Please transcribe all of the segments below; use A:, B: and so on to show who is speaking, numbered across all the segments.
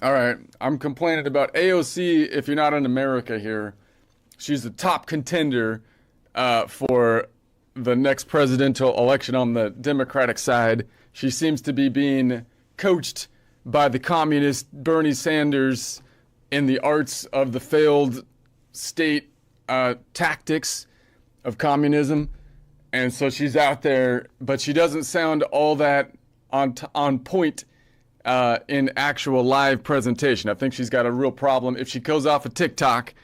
A: All right. I'm complaining about AOC. If you're not in America here, she's the top contender for the next presidential election on the Democratic side. She seems to be being coached by the communist Bernie Sanders in the arts of the failed state tactics of communism. And so she's out there, but she doesn't sound all that on point in actual live presentation. I think she's got a real problem. If she goes off of TikTok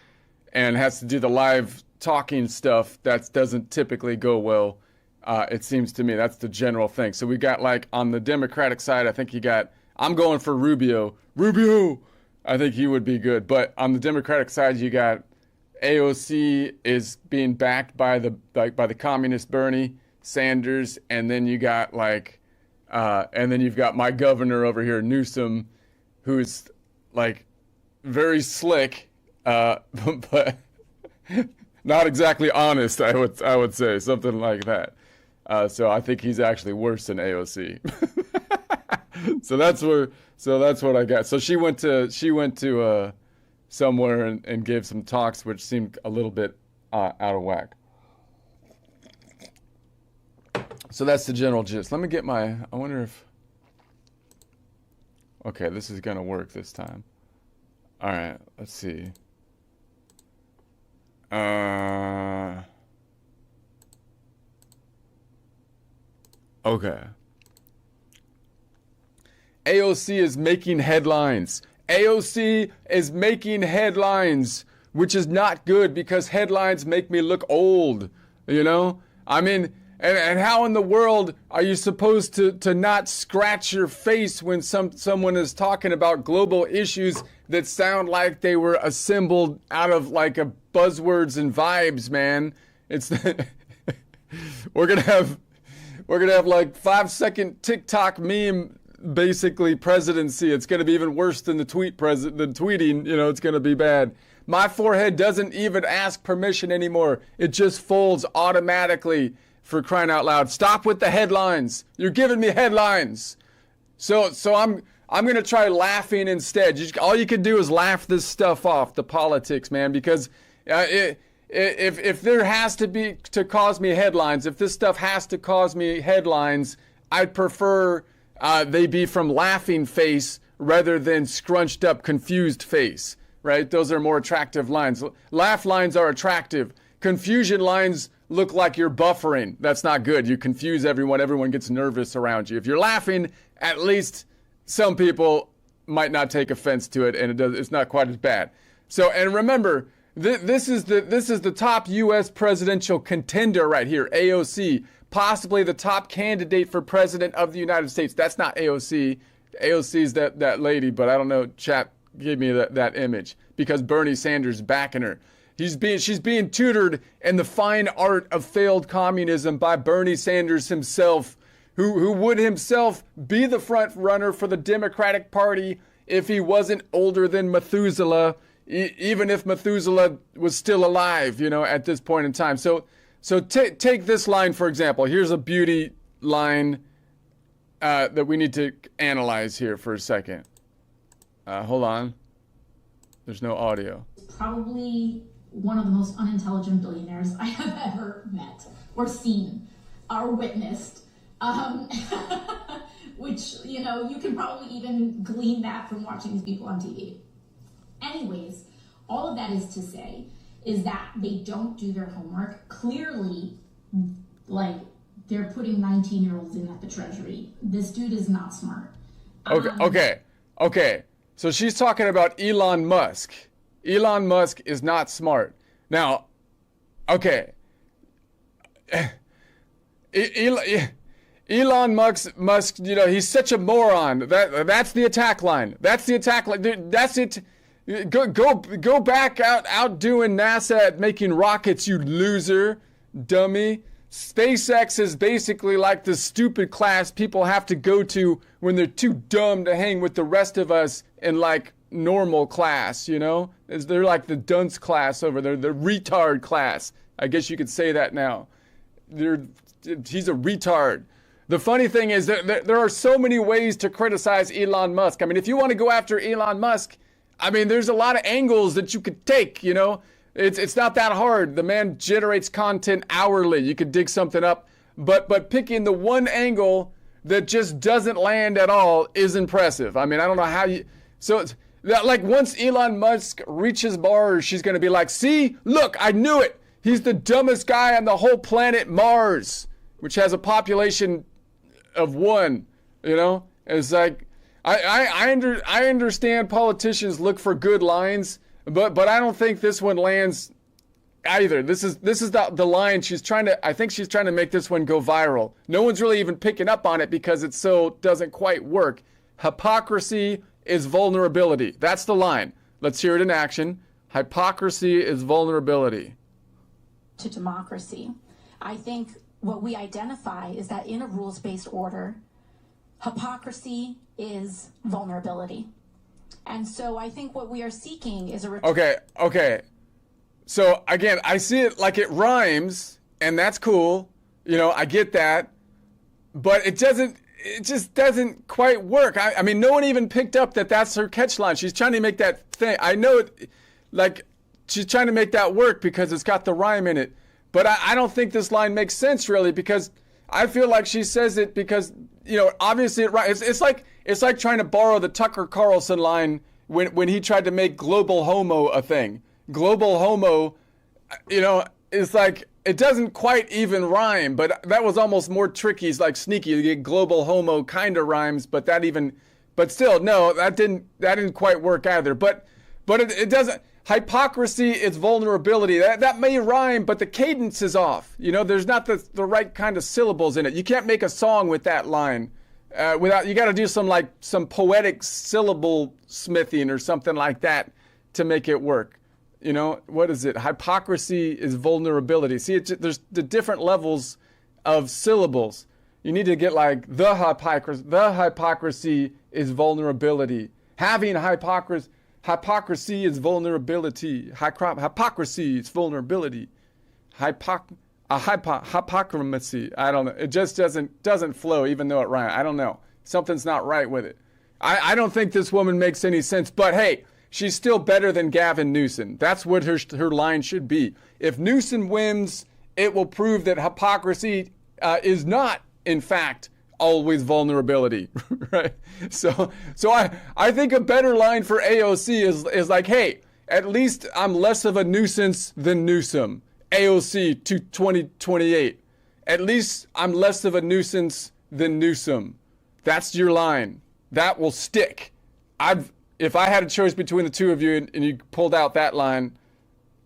A: and has to do the live talking stuff, that doesn't typically go well. It seems to me that's the general thing. So we got like on the Democratic side, I think you got. I'm going for Rubio. Rubio, I think he would be good. But on the Democratic side, you got AOC is being backed by the communist Bernie Sanders, and then you got and then you've got my governor over here, Newsom, who's like very slick, but not exactly honest. I would say something like that. So I think he's actually worse than AOC. So that's what I got. So she went to somewhere and gave some talks, which seemed a little bit out of whack. So that's the general gist. Let me get I wonder if, okay, this is going to work this time. All right, let's see. Okay. AOC is making headlines. AOC is making headlines, which is not good because headlines make me look old, you know? I mean, and how in the world are you supposed to not scratch your face when someone is talking about global issues that sound like they were assembled out of like a buzzwords and vibes, man? It's we're gonna have like 5-second TikTok meme basically presidency. It's gonna be even worse than the tweeting. You know, it's gonna be bad. My forehead doesn't even ask permission anymore. It just folds automatically. For crying out loud, stop with the headlines. You're giving me headlines. So I'm going to try laughing instead. All you can do is laugh this stuff off, the politics, man, because if there has to be to cause me headlines, if this stuff has to cause me headlines, I'd prefer they be from laughing face rather than scrunched up confused face, right? Those are more attractive lines. Laugh lines are attractive. Confusion lines look like you're buffering. That's not good. You confuse everyone. Everyone gets nervous around you. If you're laughing, at least some people might not take offense to it, and it's not quite as bad. So, and remember, this is the top U.S. presidential contender right here, AOC, possibly the top candidate for president of the United States. That's not AOC. AOC's that lady, but I don't know. Chat gave me that image because Bernie Sanders backing her. She's being tutored in the fine art of failed communism by Bernie Sanders himself, who would himself be the front runner for the Democratic Party if he wasn't older than Methuselah, even if Methuselah was still alive, you know, at this point in time. So take this line, for example. Here's a beauty line that we need to analyze here for a second. Hold on. There's no audio.
B: Probably one of the most unintelligent billionaires I have ever met or seen or witnessed. Which, you know, you can probably even glean that from watching these people on TV. Anyways, all of that is to say is that they don't do their homework. Clearly, like, they're putting 19-year-olds in at the Treasury. This dude is not smart.
A: Okay. So she's talking about Elon Musk. Elon Musk is not smart. Now, okay. Elon Musk, you know, he's such a moron. That's the attack line. That's the attack line. Dude, that's it. Go back out doing NASA at making rockets, you loser, dummy. SpaceX is basically like the stupid class people have to go to when they're too dumb to hang with the rest of us in like normal class, you know? They're like the dunce class over there, the retard class. I guess you could say that now. He's a retard. The funny thing is that there are so many ways to criticize Elon Musk. I mean, if you want to go after Elon Musk, I mean, there's a lot of angles that you could take, you know? It's not that hard. The man generates content hourly. You could dig something up. But picking the one angle that just doesn't land at all is impressive. I mean, I don't know how you... So, it's, like, once Elon Musk reaches Mars, she's going to be like, see? Look, I knew it. He's the dumbest guy on the whole planet Mars, which has a population of 1, you know? It's like... I understand politicians look for good lines, but I don't think this one lands either. This is the line she's trying to, I think she's trying to make this one go viral. No one's really even picking up on it because it so doesn't quite work. Hypocrisy is vulnerability. That's the line. Let's hear it in action. Hypocrisy is vulnerability.
B: To democracy. I think what we identify is that in a rules-based order, hypocrisy is vulnerability. And so I think what we are seeking is a... Okay. So again, I see it like it rhymes, and that's cool. You know, I get that. But it just doesn't quite work. I mean, no one even picked up that that's her catch line. She's trying to make that thing. I know it, like, she's trying to make that work because it's got the rhyme in it. But I don't think this line makes sense, really, because I feel like she says it because, you know, obviously it's like trying to borrow the Tucker Carlson line when he tried to make global homo a thing. Global homo, you know, is like, it doesn't quite even rhyme, but that was almost more tricky. It's like sneaky. You get global homo kind of rhymes, but still, no, that didn't quite work either. But it doesn't. Hypocrisy is vulnerability. That may rhyme, but the cadence is off. You know, there's not the right kind of syllables in it. You can't make a song with that line without. You got to do some poetic syllable smithing or something like that to make it work. You know, what is it? Hypocrisy is vulnerability. See, there's the different levels of syllables. You need to get like the hypocrisy is vulnerability. Having hypocrisy is vulnerability. Hypocrisy is vulnerability. Hypocrisy. I don't know. It just doesn't flow, even though it rhymes. I don't know. Something's not right with it. I don't think this woman makes any sense. But hey, she's still better than Gavin Newsom. That's what her line should be. If Newsom wins, it will prove that hypocrisy is not, in fact, always vulnerability, right? So I think a better line for AOC is like, hey, at least I'm less of a nuisance than Newsom. AOC to 2028. At least I'm less of a nuisance than Newsom. That's your line. That will stick. If I had a choice between the two of you and you pulled out that line,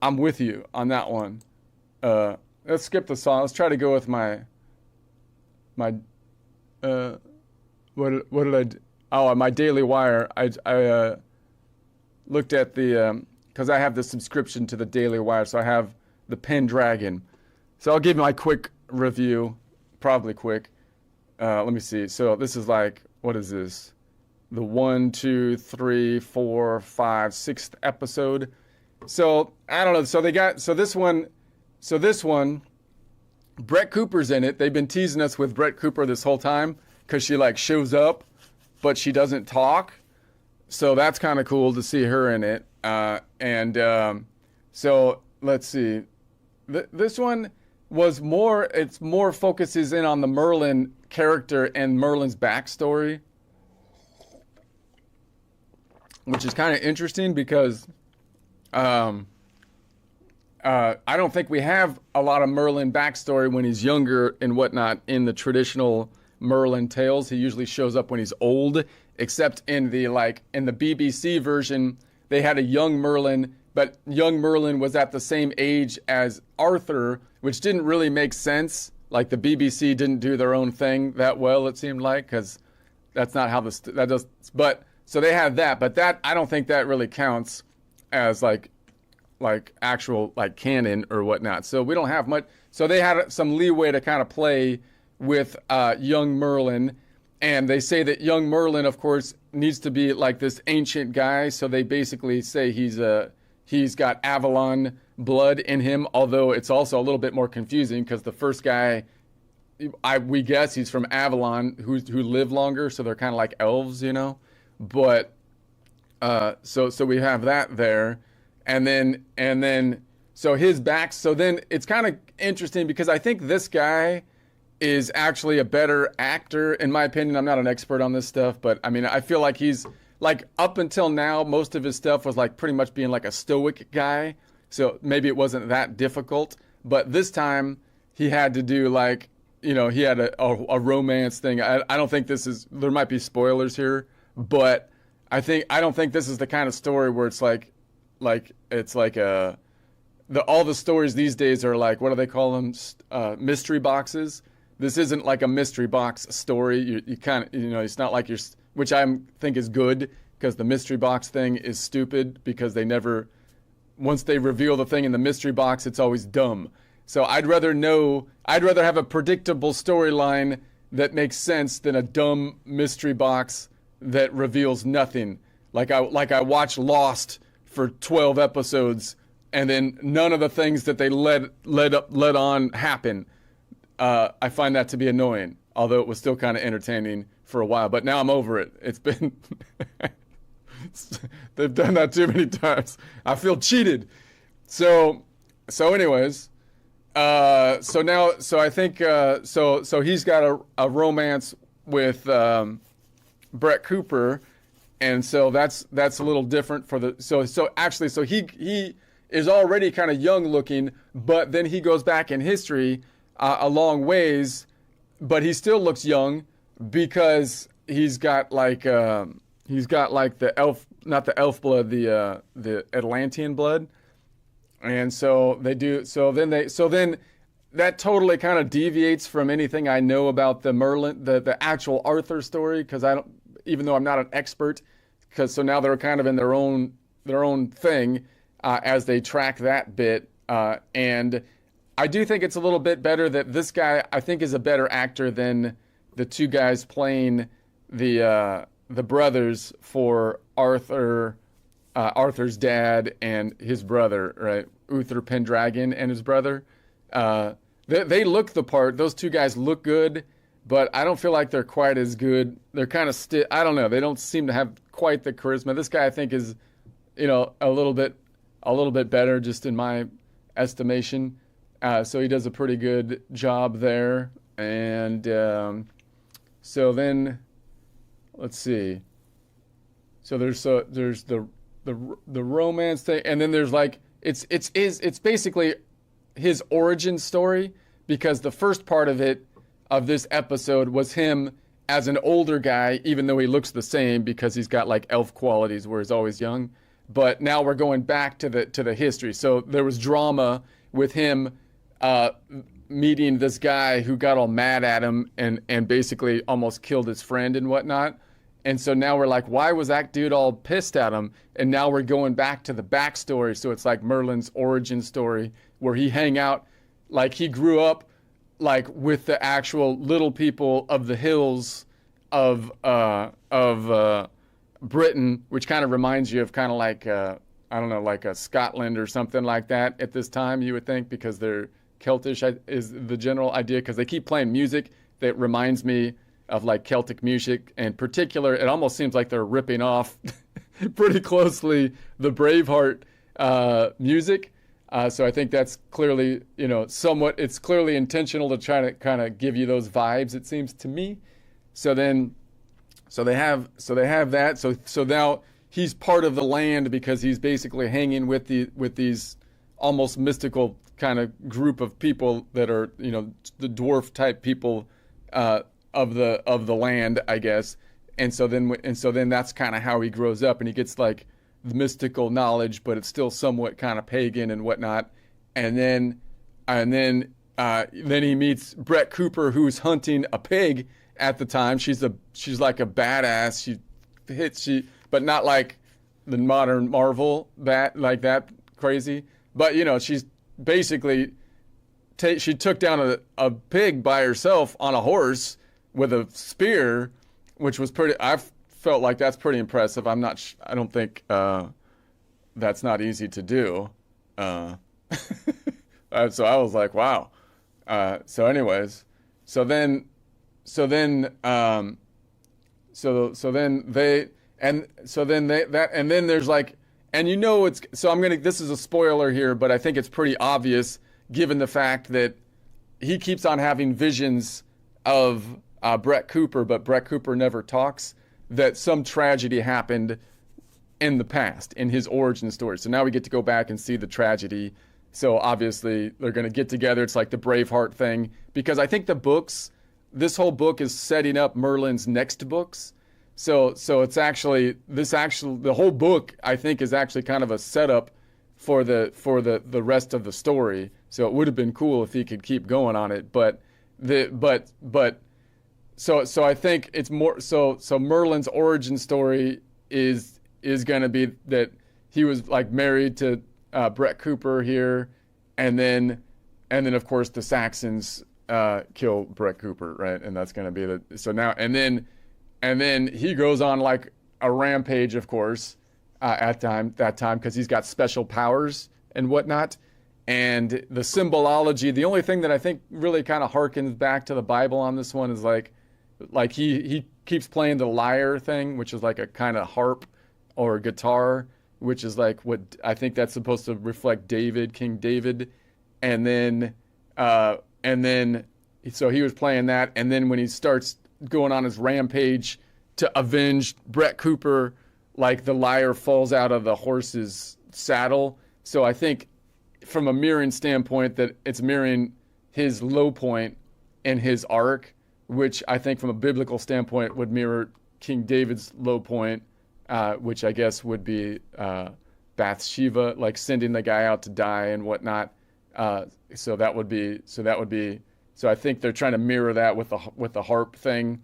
B: I'm with you on that one. Let's skip the song. Let's try to go with my what did I do? Oh, my Daily Wire. I looked at the because I have the subscription to the Daily Wire, so I have the Pendragon. So I'll give my quick review, probably quick. Let me see. So this is like, what is this? The 1, 2, 3, 4, 5, 6th episode. So I don't know. So this one, Brett Cooper's in it. They've been teasing us with Brett Cooper this whole time because she like shows up, but she doesn't talk. So that's kind of cool to see her in it. So let's see. This one was more focuses in on the Merlin character and Merlin's backstory, which is kind of interesting because I don't think we have a lot of Merlin backstory when he's younger and whatnot in the traditional Merlin tales. He usually shows up when he's old, except in the BBC version, they had a young Merlin, but young Merlin was at the same age as Arthur, which didn't really make sense. Like the BBC didn't do their own thing that well, it seemed like, because that's not how that does. But so they had that, but that I don't think that really counts as like actual like canon or whatnot. So we don't have much. So they had some leeway to kind of play with young Merlin, and they say that young Merlin, of course, needs to be like this ancient guy. So they basically say he's got Avalon blood in him, although it's also a little bit more confusing because the first guy
A: we guess he's from Avalon, who live longer, so they're kind of like elves, you know. But so we have that there, and then so his back. So then it's kind of interesting because I think this guy is actually a better actor in my opinion. I'm not an expert on this stuff, but I mean I feel like he's like up until now most of his stuff was like pretty much being like a stoic guy. So maybe it wasn't that difficult, but this time he had to do like, you know, he had a romance thing. I don't think this is, there might be spoilers here, but I don't think this is the kind of story where it's like it's like all the stories these days are like, what do they call them? Mystery boxes. This isn't like a mystery box story. You kind of, you know, it's not like which I think is good because the mystery box thing is stupid because they never, once they reveal the thing in the mystery box, it's always dumb. So I'd rather have a predictable storyline that makes sense than a dumb mystery box that reveals nothing. Like I watched Lost for 12 episodes and then none of the things that they led on happen. I find that to be annoying, although it was still kind of entertaining for a while. But now I'm over it. It's been they've done that too many times. I feel cheated. So anyways, so I think so he's got a romance with Brett Cooper, and so that's a little different for the so he is already kind of young looking, but then he goes back in history a long ways, but he still looks young because he's got like the elf, not the elf blood, the Atlantean blood. And so they do. So then that totally kind of deviates from anything I know about the Merlin, the actual Arthur story, because I don't, even though I'm not an expert, because so now they're kind of in their own thing as they track that bit. And I do think it's a little bit better that this guy I think is a better actor than the two guys playing the brothers for Arthur. Arthur's dad and his brother, right? Uther Pendragon and his brother. They look the part. Those two guys look good, but I don't feel like they're quite as good. They're kind of I don't know. They don't seem to have quite the charisma. This guy I think is, you know, a little bit better, just in my estimation. So he does a pretty good job there. And so then, let's see. So there's the romance thing, and then there's like it's basically his origin story, because the first part of this episode was him as an older guy, even though he looks the same because he's got like elf qualities where he's always young. But now we're going back to the history. So there was drama with him meeting this guy who got all mad at him and basically almost killed his friend and whatnot. And so now we're like, why was that dude all pissed at him? And now we're going back to the backstory. So it's like Merlin's origin story, where he he grew up like with the actual little people of the hills of Britain, which kind of reminds you of kind of like, I don't know, like a Scotland or something like that at this time, you would think, because they're Celtish is the general idea, because they keep playing music that reminds me of like Celtic music. In particular, it almost seems like they're ripping off pretty closely the Braveheart music. So I think that's clearly, you know, it's clearly intentional to try to kind of give you those vibes, it seems to me. So they have that. So now he's part of the land because he's basically hanging with these almost mystical kind of group of people that are, you know, the dwarf type people of the land, I guess. And so then that's kind of how he grows up, and he gets like the mystical knowledge, but it's still somewhat kind of pagan and whatnot. And then he meets Brett Cooper, who's hunting a pig at the time. She's like a badass. But not like the modern Marvel bat, like that crazy. But you know, she's basically she took down a pig by herself on a horse with a spear, which was pretty. I felt like that's pretty impressive. I don't think that's not easy to do. So I was like, wow. So anyways, so then so then so then they so then they that and then there's like and it's so I'm gonna this is a spoiler here, but I think it's pretty obvious given the fact that he keeps on having visions of Brett Cooper, but Brett Cooper never talks, that some tragedy happened in the past in his origin story. So now we get to go back and see the tragedy. So obviously they're going to get together. It's like the Braveheart thing, because I think this whole book is setting up Merlin's next books. So it's actually the whole book I think is actually kind of a setup for the rest of the story. So it would have been cool if he could keep going on it, but so I think it's more so Merlin's origin story is going to be that he was like married to Brett Cooper here, and then of course the Saxons kill Brett Cooper, right? And that's going to be now and then he goes on like a rampage, of course, at that time because he's got special powers and whatnot. And the symbology, the only thing that I think really kind of harkens back to the Bible on this one is like he keeps playing the lyre thing, which is like a kind of harp or guitar, which is like what I think that's supposed to reflect David, King David. And then so he was playing that. And then when he starts going on his rampage to avenge Brett Cooper, like the lyre falls out of the horse's saddle. So I think from a mirroring standpoint that it's mirroring his low point in his arc, which I think from a biblical standpoint would mirror King David's low point, which I guess would be Bathsheba, like sending the guy out to die and whatnot. So I think they're trying to mirror that with the harp thing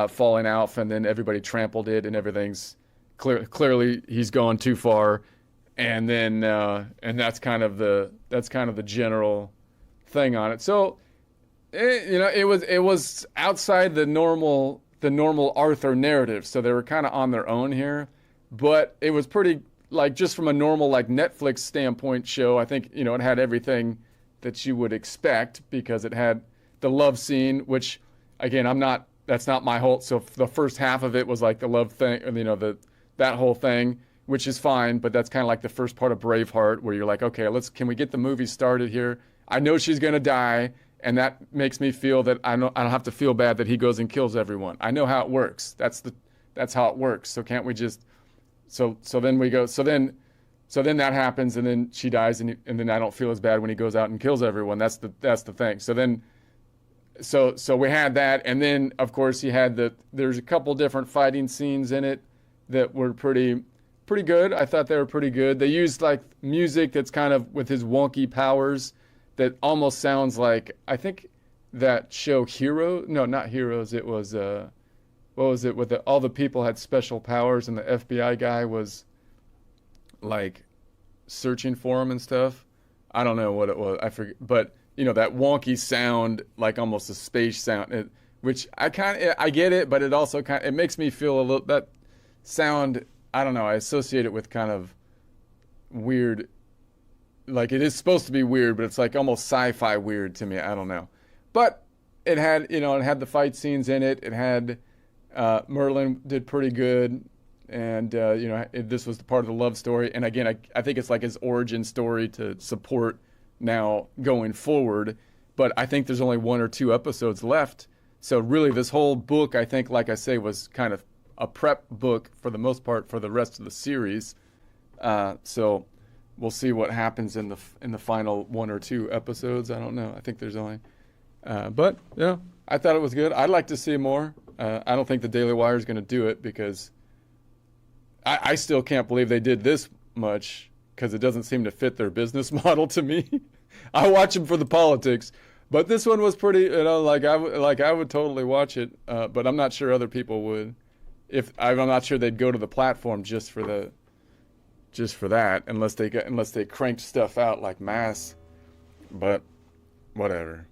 A: falling out, and then everybody trampled it, and everything's clearly he's gone too far, and then and that's kind of the general thing on it. So it was outside the normal Arthur narrative, so they were kind of on their own here, but it was pretty, like, just from a normal like Netflix standpoint show. I think it had everything that you would expect, because it had the love scene, which again that's not my whole. So the first half of it was like the love thing, that whole thing, which is fine, but that's kind of like the first part of Braveheart, where you're like, okay, can we get the movie started here? I know she's gonna die, and that makes me feel that I don't have to feel bad that he goes and kills everyone. I know how it works. That's how it works. So can't we just so then we go so then that happens, and then she dies, and then I don't feel as bad when he goes out and kills everyone. That's the thing. So then so we had that, and then of course he had there's a couple different fighting scenes in it that were pretty good. I thought they were pretty good. They used like music that's kind of with his wonky powers that almost sounds like, I think that show not Heroes. It was what was it, with all the people had special powers, and the FBI guy was like searching for him and stuff. I don't know what it was. I forget, but that wonky sound, like almost a space sound, which I get it, but it also it makes me feel a little, that sound, I don't know, I associate it with kind of weird, like it is supposed to be weird, but it's like almost sci-fi weird to me. I don't know. But it had, it had the fight scenes in it. It had, Merlin did pretty good. And, this was the part of the love story. And again, I think it's like his origin story to support now going forward. But I think there's only 1 or 2 episodes left. So really this whole book, I think, like I say, was kind of a prep book for the most part for the rest of the series. So we'll see what happens in the final 1 or 2 episodes. I don't know. I think there's only, but yeah, I thought it was good. I'd like to see more. I don't think the Daily Wire is going to do it, because I still can't believe they did this much, because it doesn't seem to fit their business model to me. I watch them for the politics, but this one was pretty, like I would totally watch it, but I'm not sure other people would. I'm not sure they'd go to the platform just for that, unless they cranked stuff out like Mass, but whatever.